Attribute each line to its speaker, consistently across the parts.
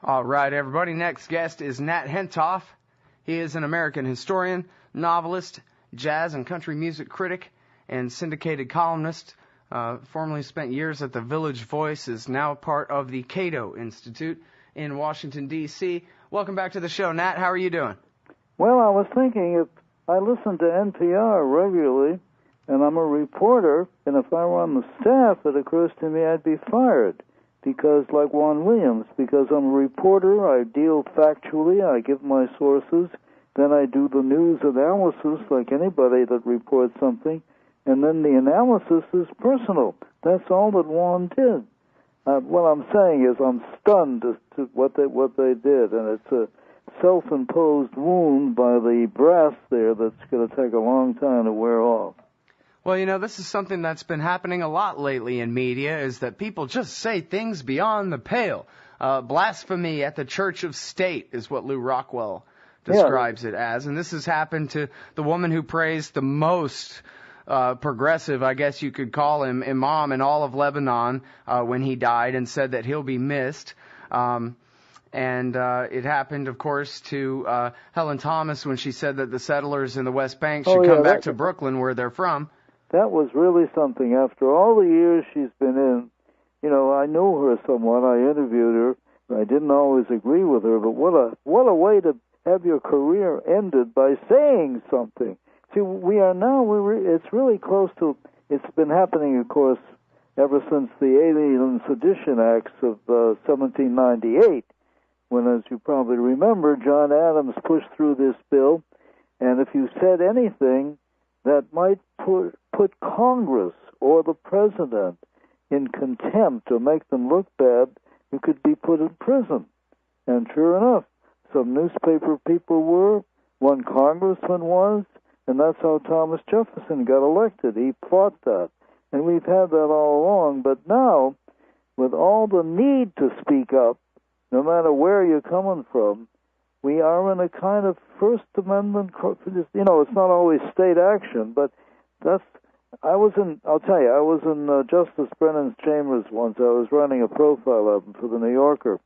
Speaker 1: All right, everybody. Next guest is Nat Hentoff. He is an American historian, novelist, jazz and country music critic, and syndicated columnist. Formerly spent years at the Village Voice, is now part of the CATO Institute in Washington, D.C. Welcome back to the show, Nat. How are you doing?
Speaker 2: Well, I was thinking, if I listen to NPR regularly, and I'm a reporter, and if I were on the staff, it occurs to me I'd be fired. Because, like Juan Williams, because I'm a reporter, I deal factually, I give my sources, then I do the news analysis like anybody that reports something, and then the analysis is personal. That's all that Juan did. What I'm saying is I'm stunned as to what they did, and it's a self-imposed wound by the brass there that's going to take a long time to wear off.
Speaker 1: Well, you know, this is something that's been happening a lot lately in media, is that people just say things beyond the pale. Blasphemy at the Church of State is what Lou Rockwell describes it as. And this has happened to the woman who praised the most progressive, I guess you could call him, imam in all of Lebanon when he died, and said that he'll be missed. And it happened, of course, to Helen Thomas when she said that the settlers in the West Bank should come back to Brooklyn, where they're from.
Speaker 2: That was really something. After all the years she's been in, you know, I knew her somewhat. I interviewed her. I didn't always agree with her, but what a way to have your career ended by saying something. See, we are now, it's really close to, it's been happening, of course, ever since the Alien and Sedition Acts of 1798, when, as you probably remember, John Adams pushed through this bill, and if you said anything that might put Congress or the president in contempt or make them look bad, you could be put in prison. And sure enough, some newspaper people were, one congressman was, and that's how Thomas Jefferson got elected. He fought that. And we've had that all along. But now, with all the need to speak up, no matter where you're coming from, we are in a kind of First Amendment, you know, it's not always state action, but I'll tell you, I was in Justice Brennan's chambers once. I was running a profile of him for the New Yorker,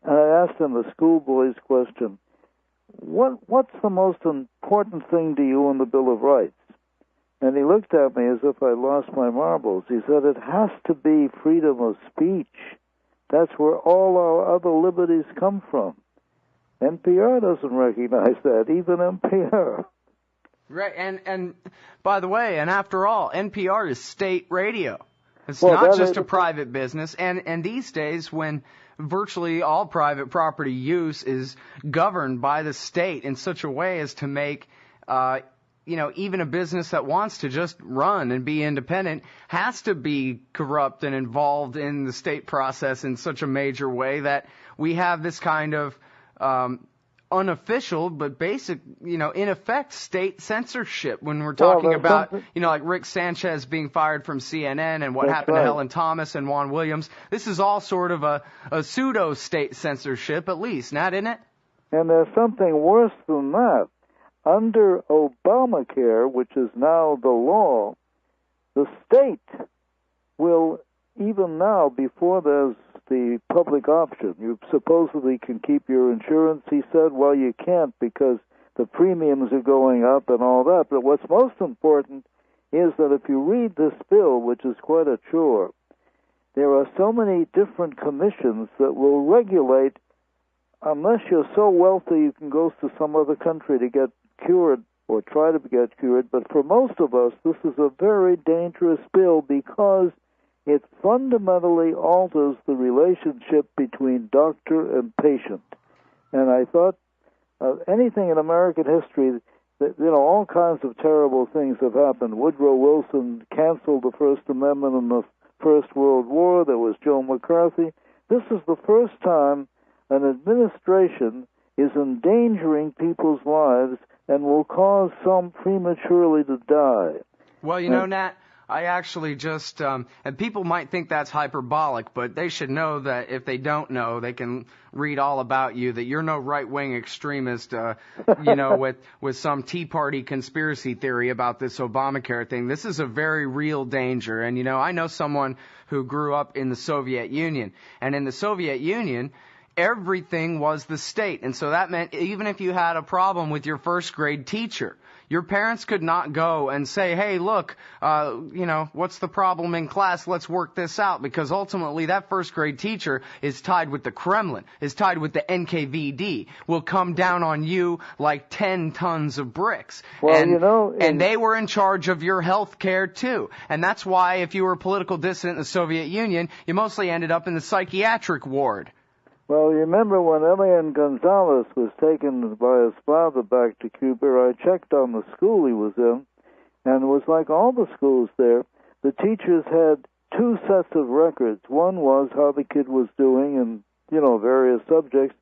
Speaker 2: and I asked him the schoolboy's question, what's the most important thing to you in the Bill of Rights? And he looked at me as if I lost my marbles. He said, it has to be freedom of speech. That's where all our other liberties come from. NPR doesn't recognize that, even NPR.
Speaker 1: Right, and by the way, and after all, NPR is state radio. It's not just a private business, and these days when virtually all private property use is governed by the state in such a way as to make, even a business that wants to just run and be independent has to be corrupt and involved in the state process in such a major way that we have this kind of unofficial but basic, in effect, state censorship when we're talking about, like Rick Sanchez being fired from CNN and what happened to Helen Thomas and Juan Williams. This is all sort of a pseudo-state censorship, at least, Nat, isn't it?
Speaker 2: And there's something worse than that. Under Obamacare, which is now the law, the state will, even now, before there's the public option, you supposedly can keep your insurance. He said, well, you can't because the premiums are going up and all that. But what's most important is that if you read this bill, which is quite a chore, there are so many different commissions that will regulate, unless you're so wealthy you can go to some other country to get cured or try to get cured. But for most of us, this is a very dangerous bill because it fundamentally alters the relationship between doctor and patient. And I thought anything in American history, that, all kinds of terrible things have happened. Woodrow Wilson canceled the First Amendment in the First World War. There was Joe McCarthy. This is the first time an administration is endangering people's lives and will cause some prematurely to die.
Speaker 1: Well, Nat, I actually just, and people might think that's hyperbolic, but they should know that if they don't know, they can read all about you, that you're no right-wing extremist, with some Tea Party conspiracy theory about this Obamacare thing. This is a very real danger. And, I know someone who grew up in the Soviet Union. And in the Soviet Union, everything was the state. And so that meant even if you had a problem with your first grade teacher, your parents could not go and say, hey, look, what's the problem in class? Let's work this out. Because ultimately that first grade teacher is tied with the Kremlin, is tied with the NKVD, will come down on you like 10 tons of bricks.
Speaker 2: Well,
Speaker 1: and they were in charge of your health care too. And that's why if you were a political dissident in the Soviet Union, you mostly ended up in the psychiatric ward.
Speaker 2: Well, you remember when Elian Gonzalez was taken by his father back to Cuba, I checked on the school he was in, and it was like all the schools there. The teachers had 2 sets of records. One was how the kid was doing in, various subjects.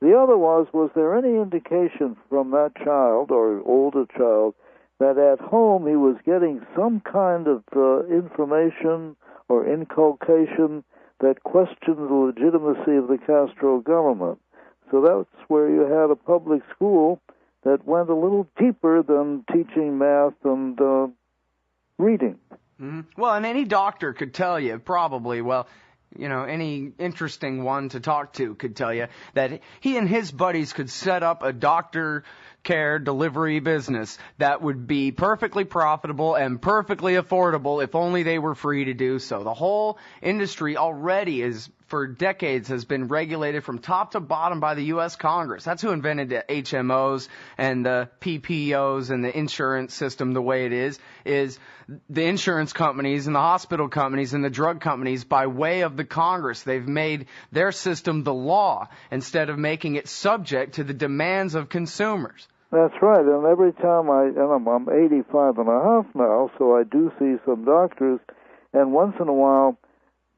Speaker 2: The other was there any indication from that child or older child that at home he was getting some kind of information or inculcation that questioned the legitimacy of the Castro government. So that's where you had a public school that went a little deeper than teaching math and reading.
Speaker 1: Mm-hmm. Well, and any doctor could tell you, probably, any interesting one to talk to could tell you that he and his buddies could set up a doctor care delivery business that would be perfectly profitable and perfectly affordable if only they were free to do so. The whole industry already for decades has been regulated from top to bottom by the U.S. Congress. That's who invented the HMOs and the PPOs and the insurance system the way it is the insurance companies and the hospital companies and the drug companies by way of the Congress. They've made their system the law instead of making it subject to the demands of consumers.
Speaker 2: That's right, and every time I'm 85 and a half now, so I do see some doctors, and once in a while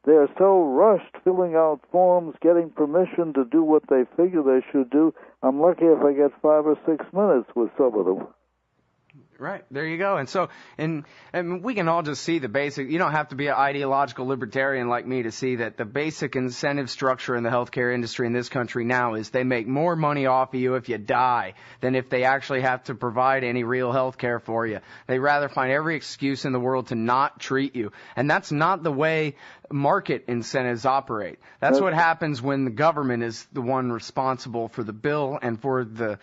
Speaker 2: they're so rushed filling out forms, getting permission to do what they figure they should do. I'm lucky if I get 5 or 6 minutes with some of them.
Speaker 1: Right, there you go. And so, and we can all just see the basic, you don't have to be an ideological libertarian like me to see that the basic incentive structure in the healthcare industry in this country now is they make more money off of you if you die than if they actually have to provide any real health care for you. They rather find every excuse in the world to not treat you. And that's not the way market incentives operate. That's what happens when the government is the one responsible for the bill and for the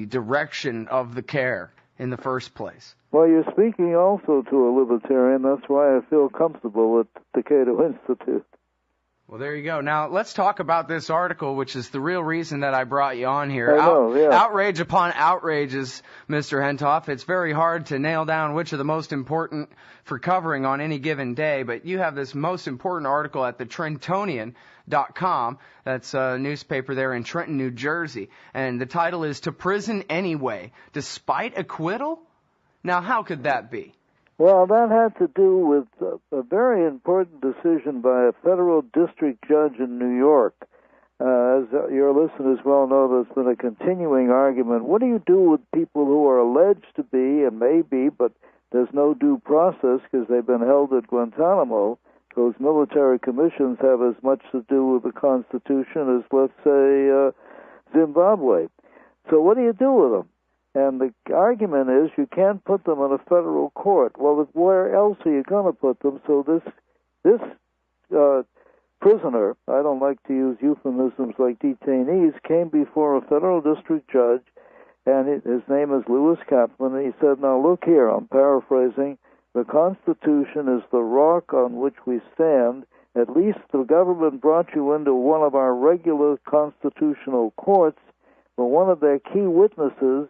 Speaker 1: direction of the care in the first place.
Speaker 2: Well, you're speaking also to a libertarian. That's why I feel comfortable at the CATO Institute.
Speaker 1: Well, there you go. Now, let's talk about this article, which is the real reason that I brought you on here. Outrage upon outrages, Mr. Hentoff. It's very hard to nail down which are the most important for covering on any given day, but you have this most important article at the Trentonian.com. That's a newspaper there in Trenton, New Jersey. And the title is To Prison Anyway, Despite Acquittal? Now, how could that be?
Speaker 2: Well, that had to do with a very important decision by a federal district judge in New York. As your listeners well know, there's been a continuing argument. What do you do with people who are alleged to be, and may be, but there's no due process because they've been held at Guantanamo? Those military commissions have as much to do with the Constitution as, let's say, Zimbabwe. So what do you do with them? And the argument is you can't put them in a federal court. Well, where else are you going to put them? So this prisoner, I don't like to use euphemisms like detainees, came before a federal district judge, and his name is Lewis Kaplan, and he said, now look here, I'm paraphrasing, the Constitution is the rock on which we stand. At least the government brought you into one of our regular constitutional courts, but one of their key witnesses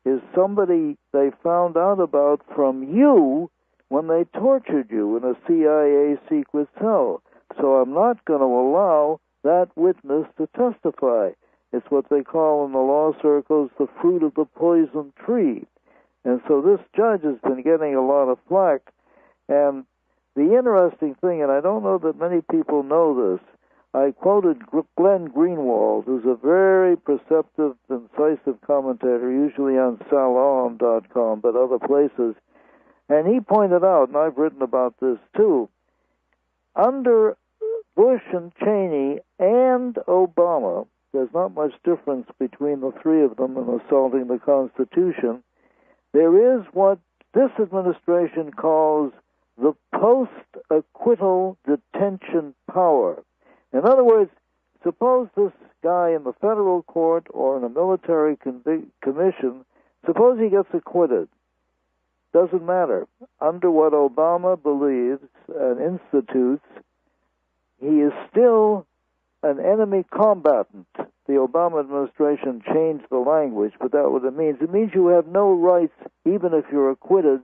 Speaker 2: is somebody they found out about from you when they tortured you in a CIA secret cell. So I'm not going to allow that witness to testify. It's what they call in the law circles the fruit of the poison tree. And so this judge has been getting a lot of flack. And the interesting thing, and I don't know that many people know this, I quoted Glenn Greenwald, who's a very perceptive, incisive commentator, usually on Salon.com, but other places. And he pointed out, and I've written about this too, under Bush and Cheney and Obama, there's not much difference between the three of them in assaulting the Constitution. There is what this administration calls the post-acquittal detention power. In other words, suppose this guy in the federal court or in a military commission, suppose he gets acquitted. Doesn't matter. Under what Obama believes and institutes, he is still an enemy combatant. The Obama administration changed the language, but that's what it means. It means you have no rights, even if you're acquitted,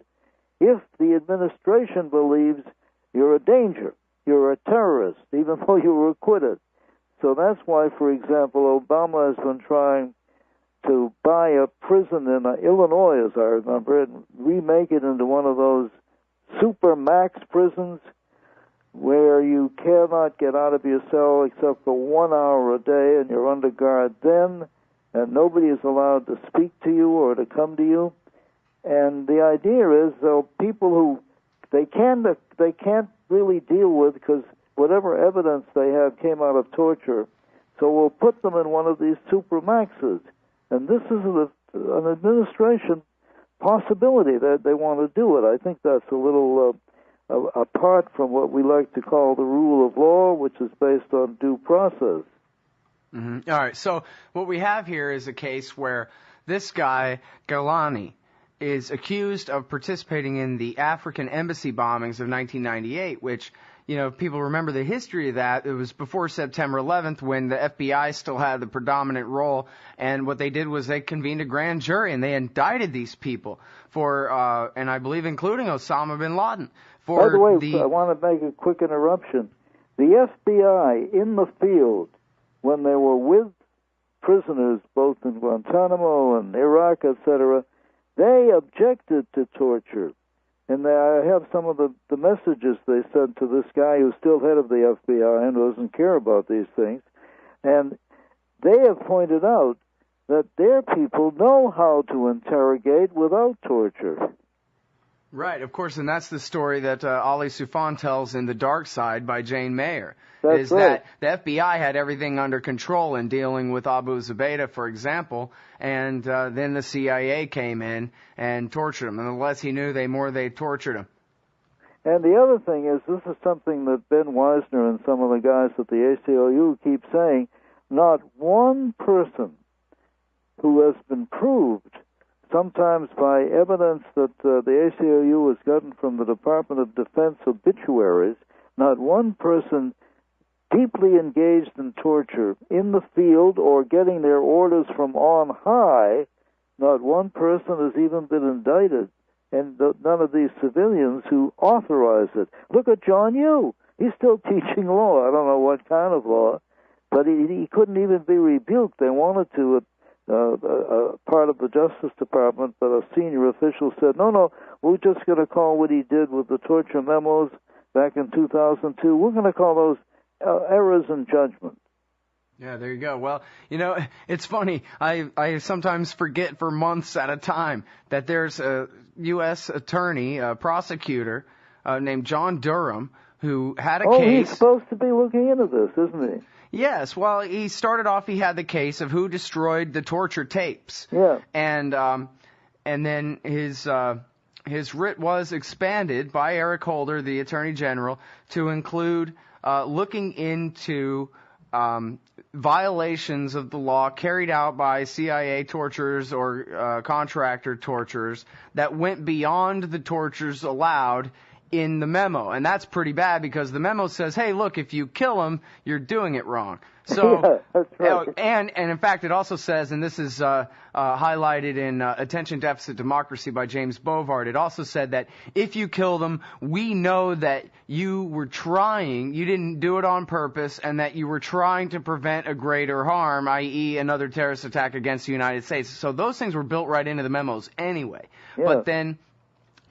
Speaker 2: if the administration believes you're a danger, you're a terrorist, even though you were acquitted. So that's why, for example, Obama has been trying to buy a prison in Illinois, as I remember it, and remake it into one of those super max prisons where you cannot get out of your cell except for 1 hour a day, and you're under guard then, and nobody is allowed to speak to you or to come to you. And the idea is, though, people who they can't really deal with because whatever evidence they have came out of torture, so we'll put them in one of these super maxes. And this is an administration possibility that they want to do it. I think that's a little apart from what we like to call the rule of law, which is based on due process.
Speaker 1: Mm-hmm. All right, so what we have here is a case where this guy, Ghailani, is accused of participating in the African embassy bombings of 1998, which, you know, people remember the history of that. It was before September 11th when the FBI still had the predominant role, and what they did was they convened a grand jury and they indicted these people for, and I believe including Osama bin Laden.
Speaker 2: By the way, I want to make a quick interruption. The FBI in the field, when they were with prisoners both in Guantanamo and Iraq, etc., they objected to torture. And I have some of the messages they sent to this guy who's still head of the FBI and doesn't care about these things. And they have pointed out that their people know how to interrogate without torture.
Speaker 1: Right, of course, and that's the story that Ali Soufan tells in The Dark Side by Jane Mayer.
Speaker 2: That's right.
Speaker 1: That the FBI had everything under control in dealing with Abu Zubaydah, for example, and then the CIA came in and tortured him. And the less he knew, they tortured him.
Speaker 2: And the other thing is, this is something that Ben Weisner and some of the guys at the ACLU keep saying, not one person who has been proved, sometimes by evidence that the ACLU has gotten from the Department of Defense obituaries, not one person deeply engaged in torture in the field or getting their orders from on high, not one person has even been indicted, and none of these civilians who authorize it. Look at John Yoo. He's still teaching law. I don't know what kind of law, but he couldn't even be rebuked. They wanted to, part of the Justice Department, but a senior official said, no, we're just going to call what he did with the torture memos back in 2002. We're going to call those errors in judgment.
Speaker 1: Yeah, there you go. Well, you know, it's funny. I sometimes forget for months at a time that there's a U.S. attorney, a prosecutor named John Durham, who had a case.
Speaker 2: Oh, he's supposed to be looking into this, isn't he?
Speaker 1: Yes. Well, he started off, he had the case of who destroyed the torture tapes.
Speaker 2: Yeah.
Speaker 1: And then his writ was expanded by Eric Holder, the Attorney General, to include looking into violations of the law carried out by CIA torturers or contractor torturers that went beyond the tortures allowed in the memo. And that's pretty bad because the memo says, hey, look, if you kill them, you're doing it wrong. So,
Speaker 2: yeah, that's right.
Speaker 1: And in fact, it also says, and this is highlighted in Attention Deficit Democracy by James Bovard, it also said that if you kill them, we know that you were trying, you didn't do it on purpose, and that you were trying to prevent a greater harm, i.e. another terrorist attack against the United States. So those things were built right into the memos anyway.
Speaker 2: Yeah.
Speaker 1: But then,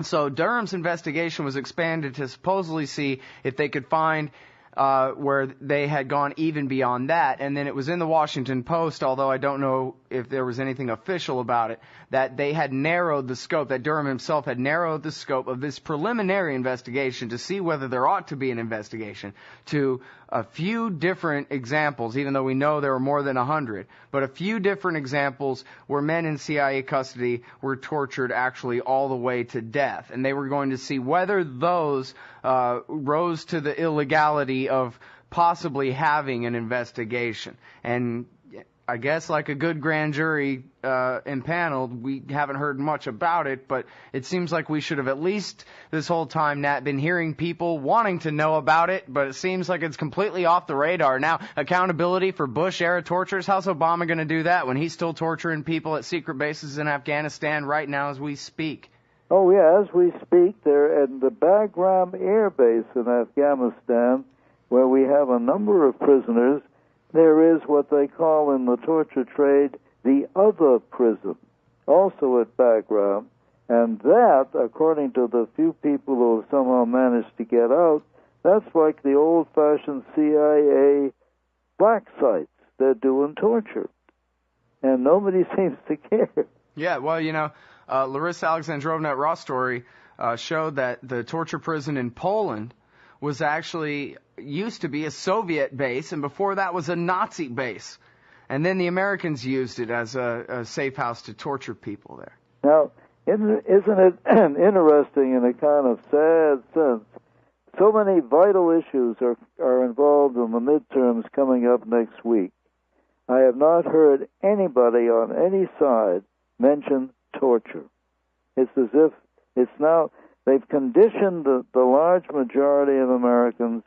Speaker 1: so Durham's investigation was expanded to supposedly see if they could find where they had gone even beyond that. And then it was in the Washington Post, although I don't know if there was anything official about it, that they had narrowed the scope, that Durham himself had narrowed the scope of this preliminary investigation to see whether there ought to be an investigation to a few different examples, even though we know there were more than 100, but a few different examples where men in CIA custody were tortured actually all the way to death. And they were going to see whether those rose to the illegality of possibly having an investigation. And I guess like a good grand jury impaneled, we haven't heard much about it, but it seems like we should have at least this whole time, Nat, been hearing people wanting to know about it, but it seems like it's completely off the radar. Now, accountability for Bush-era tortures, how's Obama going to do that when he's still torturing people at secret bases in Afghanistan right now as we speak?
Speaker 2: Oh, yeah, as we speak, they're at the Bagram Air Base in Afghanistan, where we have a number of prisoners. There is what they call in the torture trade the other prison, also at Bagram, and that, according to the few people who have somehow managed to get out, that's like the old-fashioned CIA black sites. They're doing torture, and nobody seems to care.
Speaker 1: Yeah, well, Larissa Alexandrovna at Raw Story showed that the torture prison in Poland was actually used to be a Soviet base, and before that was a Nazi base. And then the Americans used it as a safe house to torture people there.
Speaker 2: Now, isn't it interesting in a kind of sad sense? So many vital issues are involved in the midterms coming up next week. I have not heard anybody on any side mention torture. It's as if it's now, they've conditioned the large majority of Americans.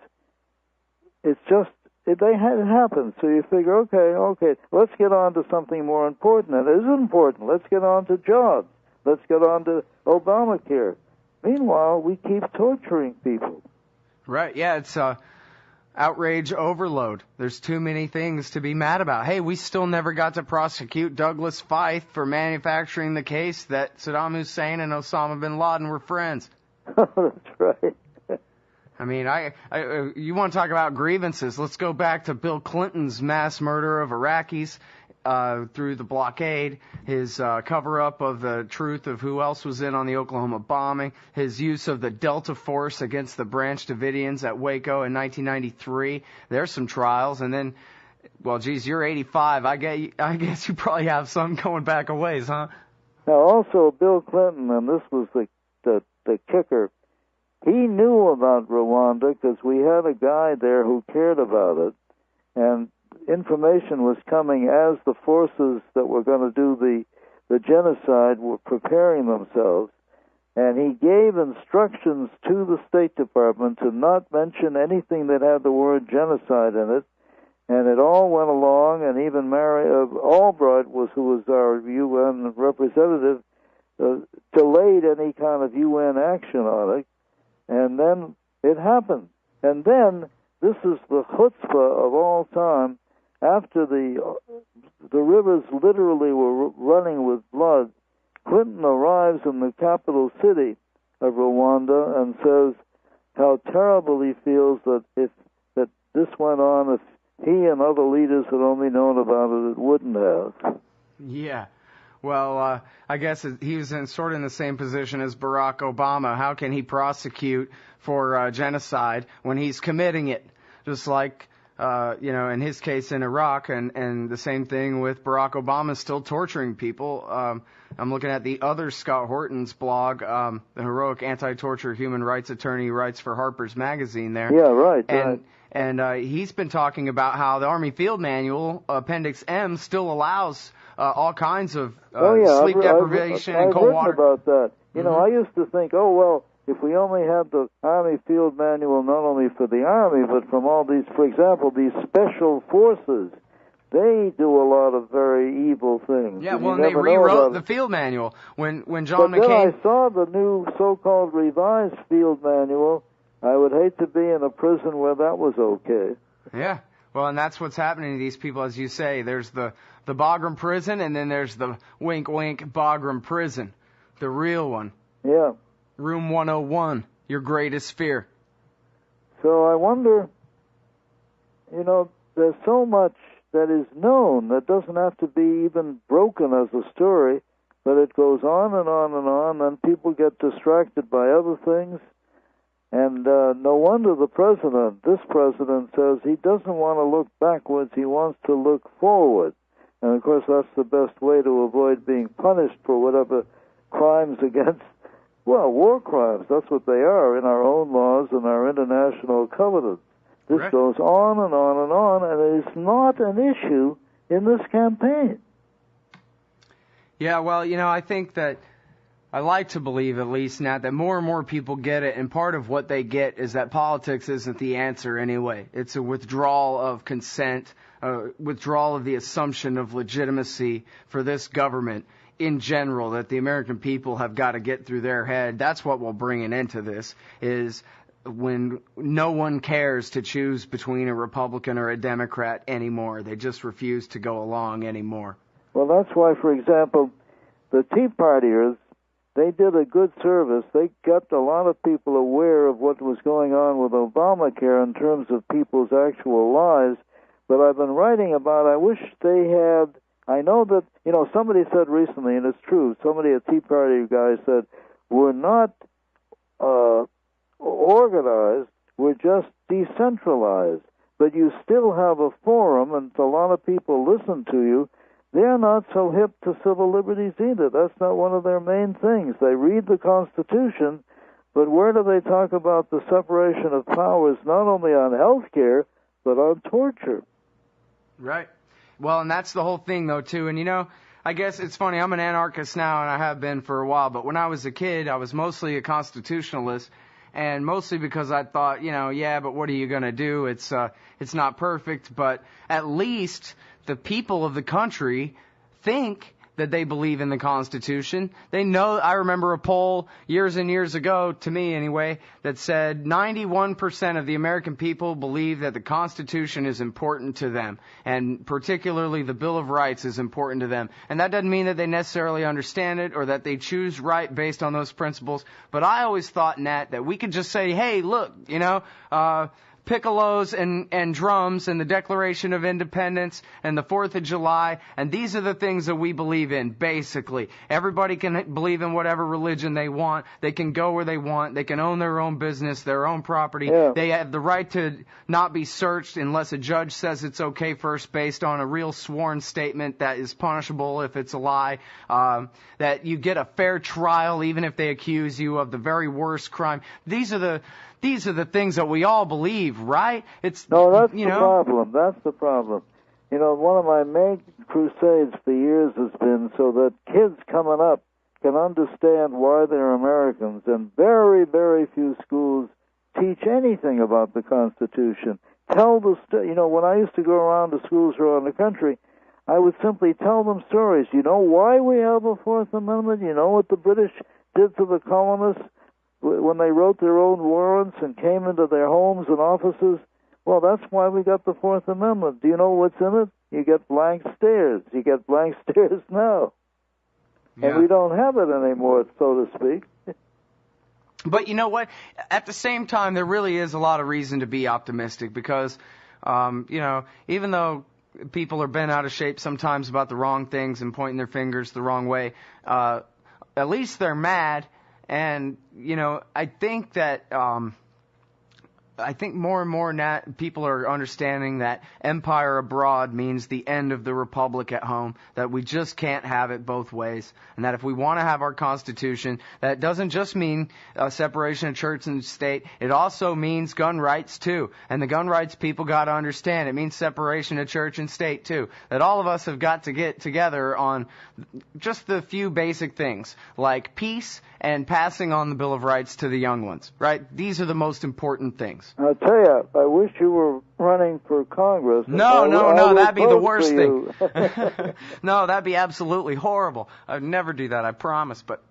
Speaker 2: It's just, it happens. So you figure, okay, let's get on to something more important. And it is important. Let's get on to jobs. Let's get on to Obamacare. Meanwhile, we keep torturing people.
Speaker 1: Right, yeah, it's outrage overload. There's too many things to be mad about. Hey, we still never got to prosecute Douglas Feith for manufacturing the case that Saddam Hussein and Osama bin Laden were friends.
Speaker 2: That's right.
Speaker 1: I mean, you want to talk about grievances? Let's go back to Bill Clinton's mass murder of Iraqis through the blockade, his cover-up of the truth of who else was in on the Oklahoma bombing, his use of the Delta Force against the Branch Davidians at Waco in 1993. There's some trials, and then, well, geez, you're 85. I guess you probably have some going back a ways, huh?
Speaker 2: Now, also, Bill Clinton, and this was the kicker, he knew about Rwanda because we had a guy there who cared about it, and information was coming as the forces that were going to do the genocide were preparing themselves, and he gave instructions to the State Department to not mention anything that had the word genocide in it, and it all went along, and even Albright, who was our UN representative, delayed any kind of UN action on it, and then it happened. And then, this is the chutzpah of all time, after the rivers literally were running with blood, Clinton arrives in the capital city of Rwanda and says how terrible he feels that this went on. If he and other leaders had only known about it, it wouldn't have.
Speaker 1: Yeah. Well, I guess he was sort of in the same position as Barack Obama. How can he prosecute for genocide when he's committing it? Just like, in his case in Iraq, and the same thing with Barack Obama still torturing people. I'm looking at the other Scott Horton's blog, the heroic anti-torture human rights attorney writes for Harper's Magazine there.
Speaker 2: Yeah, right.
Speaker 1: And he's been talking about how the Army Field Manual, Appendix M, still allows all kinds of sleep deprivation and cold water.
Speaker 2: I've written about that. I used to think, if we only had the Army Field Manual not only for the Army, but from all these, for example, these special forces, they do a lot of very evil things.
Speaker 1: Yeah, well, and they rewrote the Field Manual. When John McCain...
Speaker 2: But then I saw the new so-called revised Field Manual. I would hate to be in a prison where that was okay.
Speaker 1: Yeah. Well, and that's what's happening to these people, as you say. There's the Bagram prison, and then there's the wink-wink Bagram prison, the real one.
Speaker 2: Yeah.
Speaker 1: Room 101, your greatest fear.
Speaker 2: So I wonder, there's so much that is known that doesn't have to be even broken as a story, but it goes on and on and on, and people get distracted by other things. And no wonder this president says he doesn't want to look backwards, he wants to look forward. And of course that's the best way to avoid being punished for whatever crimes against, war crimes, that's what they are in our own laws and our international covenants. This
Speaker 1: right.
Speaker 2: goes on and on and on, and it is not an issue in this campaign.
Speaker 1: Yeah, well, I think that I like to believe, at least, Nat, that more and more people get it, and part of what they get is that politics isn't the answer anyway. It's a withdrawal of consent, withdrawal of the assumption of legitimacy for this government in general, that the American people have got to get through their head. That's what will bring an end to this, is when no one cares to choose between a Republican or a Democrat anymore. They just refuse to go along anymore.
Speaker 2: Well, that's why, for example, the Tea Partiers, they did a good service. They got a lot of people aware of what was going on with Obamacare in terms of people's actual lives. But I've been writing about, I wish they had, I know that, somebody said recently, and it's true, a Tea Party guy said, we're not organized, we're just decentralized. But you still have a forum, and a lot of people listen to you. They're not so hip to civil liberties either. That's not one of their main things. They read the Constitution, but where do they talk about the separation of powers, not only on health care, but on torture?
Speaker 1: Right. Well, and that's the whole thing, though, too. And, I guess it's funny. I'm an anarchist now, and I have been for a while. But when I was a kid, I was mostly a constitutionalist, and mostly because I thought, but what are you going to do? It's not perfect, but at least the people of the country think that they believe in the Constitution. They know. I remember a poll years and years ago, to me anyway, that said 91% of the American people believe that the Constitution is important to them, and particularly the Bill of Rights is important to them. And that doesn't mean that they necessarily understand it or that they choose right based on those principles. But I always thought, Nat, that we could just say, hey, look, piccolos and drums and the Declaration of Independence and the 4th of July, and these are the things that we believe in, basically. Everybody can believe in whatever religion they want. They can go where they want. They can own their own business, their own property.
Speaker 2: Yeah.
Speaker 1: They have the right to not be searched unless a judge says it's okay first, based on a real sworn statement that is punishable if it's a lie. That you get a fair trial even if they accuse you of the very worst crime. These are the things that we all believe, right?
Speaker 2: That's the problem. That's the problem. One of my main crusades for years has been so that kids coming up can understand why they're Americans, and very, very few schools teach anything about the Constitution. When I used to go around to schools around the country, I would simply tell them stories. You know why we have a Fourth Amendment? You know what the British did to the colonists when they wrote their own warrants and came into their homes and offices? Well, that's why we got the Fourth Amendment. Do you know what's in it? You get blank stares. You get blank stares now. Yeah. And we don't have it anymore, so to speak.
Speaker 1: But you know what? At the same time, there really is a lot of reason to be optimistic because, even though people are bent out of shape sometimes about the wrong things and pointing their fingers the wrong way, at least they're mad. And, I think that I think more and more people are understanding that empire abroad means the end of the republic at home, that we just can't have it both ways, and that if we want to have our Constitution, that doesn't just mean separation of church and state, it also means gun rights too. And the gun rights people got to understand it means separation of church and state too, that all of us have got to get together on just the few basic things, like peace and passing on the Bill of Rights to the young ones, right? These are the most important things.
Speaker 2: I'll tell you, I wish you were running for Congress.
Speaker 1: No, that'd be the worst thing. No, that'd be absolutely horrible. I'd never do that, I promise. But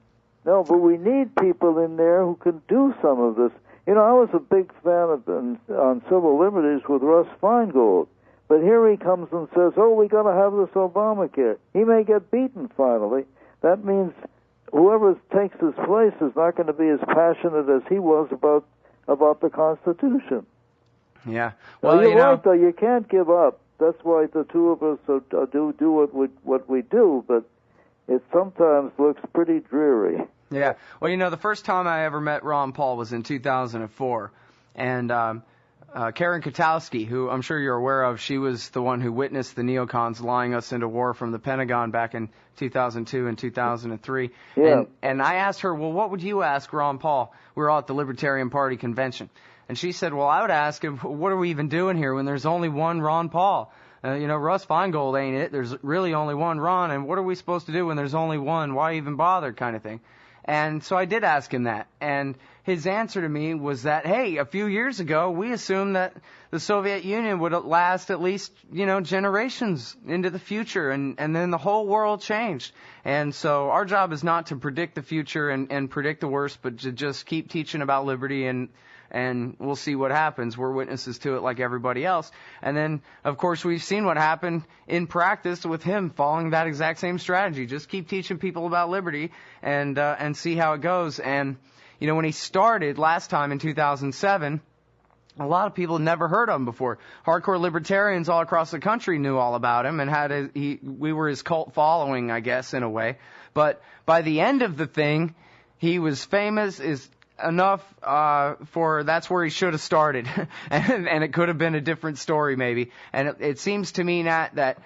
Speaker 2: we need people in there who can do some of this. I was a big fan on civil liberties with Russ Feingold. But here he comes and says, we got to have this Obamacare. He may get beaten finally. That means whoever takes his place is not going to be as passionate as he was about the Constitution.
Speaker 1: Yeah. Well,
Speaker 2: you're right, though. You can't give up. That's why the two of us do what we do, but it sometimes looks pretty dreary.
Speaker 1: Yeah. Well, the first time I ever met Ron Paul was in 2004, and Karen Katowski, who I'm sure you're aware of, she was the one who witnessed the neocons lying us into war from the Pentagon back in 2002 and 2003.
Speaker 2: Yeah.
Speaker 1: And I asked her, well, what would you ask Ron Paul? We were all at the Libertarian Party convention. And she said, well, I would ask him, what are we even doing here when there's only one Ron Paul? Russ Feingold ain't it. There's really only one Ron, and what are we supposed to do when there's only one? Why even bother, kind of thing. And so I did ask him that, and his answer to me was that, hey, a few years ago, we assumed that the Soviet Union would last at least, generations into the future, and then the whole world changed. And so our job is not to predict the future and predict the worst, but to just keep teaching about liberty, and we'll see what happens. We're witnesses to it like everybody else. And then, of course, we've seen what happened in practice with him following that exact same strategy. Just keep teaching people about liberty and see how it goes. And, when he started last time in 2007, a lot of people had never heard of him before. Hardcore libertarians all across the country knew all about him and we were his cult following, I guess, in a way. But by the end of the thing, he was famous enough for that's where he should have started, and it could have been a different story maybe. And it seems to me, Nat, that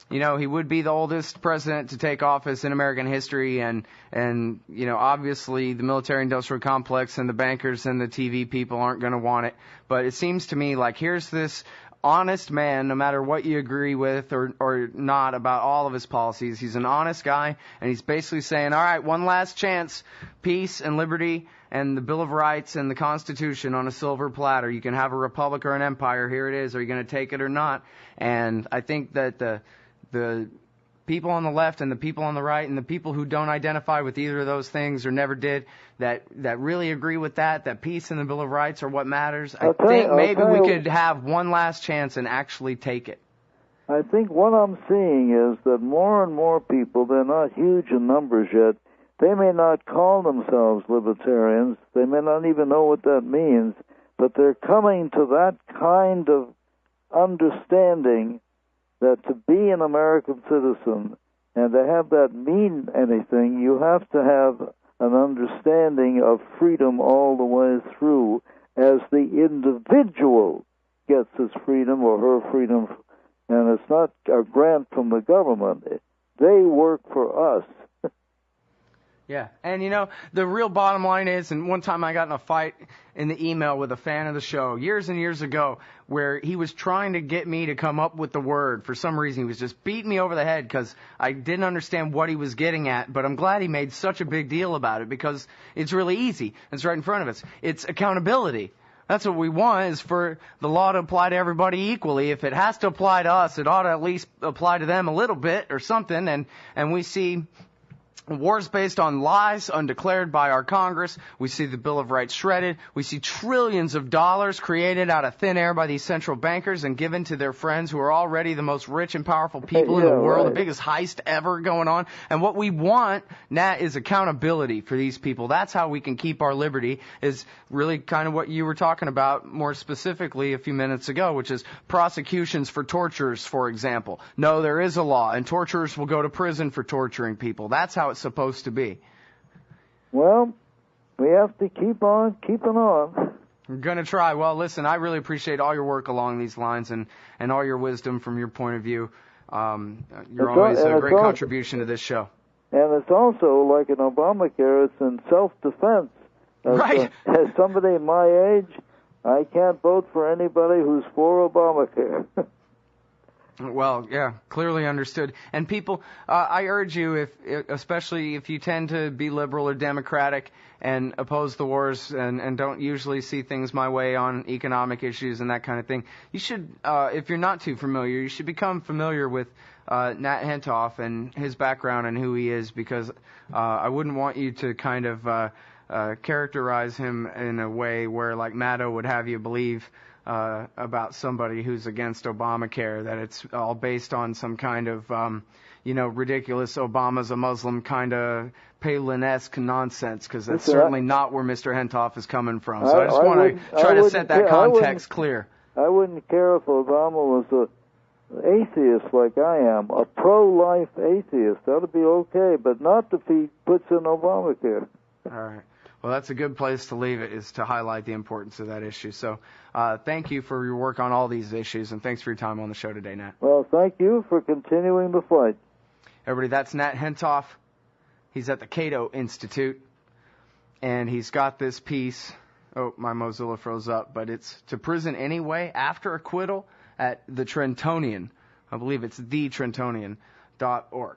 Speaker 1: he would be the oldest president to take office in American history, and obviously the military-industrial complex and the bankers and the TV people aren't going to want it. But it seems to me like here's this honest man, no matter what you agree with or not about all of his policies. He's an honest guy, and he's basically saying, all right, one last chance, peace and liberty and the Bill of Rights and the Constitution on a silver platter. You can have a republic or an empire. Here it is. Are you going to take it or not? And I think that the people on the left and the people on the right and the people who don't identify with either of those things or never did, that really agree with that peace and the Bill of Rights are what matters. I think maybe we could have one last chance and actually take it.
Speaker 2: I think what I'm seeing is that more and more people, they're not huge in numbers yet, they may not call themselves libertarians, they may not even know what that means, but they're coming to that kind of understanding that to be an American citizen and to have that mean anything, you have to have an understanding of freedom all the way through as the individual gets his freedom or her freedom. And it's not a grant from the government. They work for us.
Speaker 1: Yeah, and the real bottom line is, and one time I got in a fight in the email with a fan of the show years and years ago where he was trying to get me to come up with the word. For some reason, he was just beating me over the head because I didn't understand what he was getting at, but I'm glad he made such a big deal about it because it's really easy. It's right in front of us. It's accountability. That's what we want, is for the law to apply to everybody equally. If it has to apply to us, it ought to at least apply to them a little bit or something, and we see wars based on lies undeclared by our Congress. We see the Bill of Rights shredded. We see trillions of dollars created out of thin air by these central bankers and given to their friends who are already the most rich and powerful people in the world, right. The biggest heist ever going on. And what we want, Nat, is accountability for these people. That's how we can keep our liberty, is really kind of what you were talking about more specifically a few minutes ago, which is prosecutions for torturers, for example. No, there is a law, and torturers will go to prison for torturing people. That's how it's supposed to be.
Speaker 2: Well, we have to keep on keeping on.
Speaker 1: We're going to try. Well, listen, I really appreciate all your work along these lines and all your wisdom from your point of view. You're always a great contribution to this show.
Speaker 2: And it's also like in Obamacare, it's in self-defense.
Speaker 1: Right.
Speaker 2: As somebody my age, I can't vote for anybody who's for Obamacare.
Speaker 1: Well, yeah, clearly understood. And people, I urge you, especially if you tend to be liberal or democratic and oppose the wars and don't usually see things my way on economic issues and that kind of thing, you should, if you're not too familiar, you should become familiar with Nat Hentoff and his background and who he is, because I wouldn't want you to kind of characterize him in a way where, like Maddow would have you believe about somebody who's against Obamacare, that it's all based on some kind of, ridiculous Obama's a Muslim kind of Palin-esque nonsense, because that's certainly not where Mr. Hentoff is coming from. So I just want to try to set that context clear.
Speaker 2: I wouldn't care if Obama was an atheist like I am, a pro-life atheist. That would be okay, but not if he puts in Obamacare.
Speaker 1: All right. Well, that's a good place to leave it, is to highlight the importance of that issue. So thank you for your work on all these issues, and thanks for your time on the show today, Nat.
Speaker 2: Well, thank you for continuing the fight.
Speaker 1: Everybody, that's Nat Hentoff. He's at the CATO Institute, and he's got this piece Oh, my Mozilla froze up, but it's to prison anyway after acquittal at the Trentonian. I believe it's thetrentonian.org.